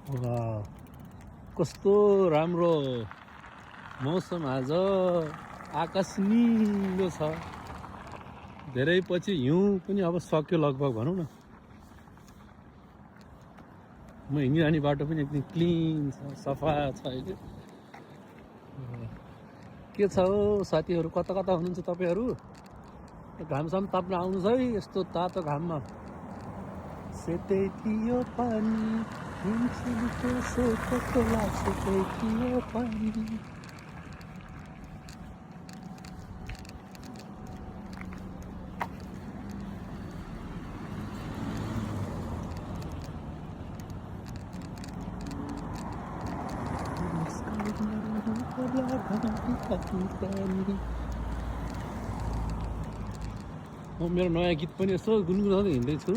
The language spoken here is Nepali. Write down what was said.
वाह, कस्तो राम्रो मौसम आज। आकाश निलो छ। धेरै पछि हिउँ पनि अब सक्यो लगभग भनौँ न। म हिँडिरहने बाटो पनि एकदम क्लिन छ, सफा छ अहिले। के छ हो साथीहरू, कता कता हुनुहुन्छ तपाईँहरू? घामसाम ताप्न आउनुहोस् है यस्तो तातो घाममा। सेतै थियो पानी हिउँछिको सेतो सेतै थियो पानी। म मेरो नयाँ गीत पनि यसो गुनगुनाउँदै हिँड्दैछु।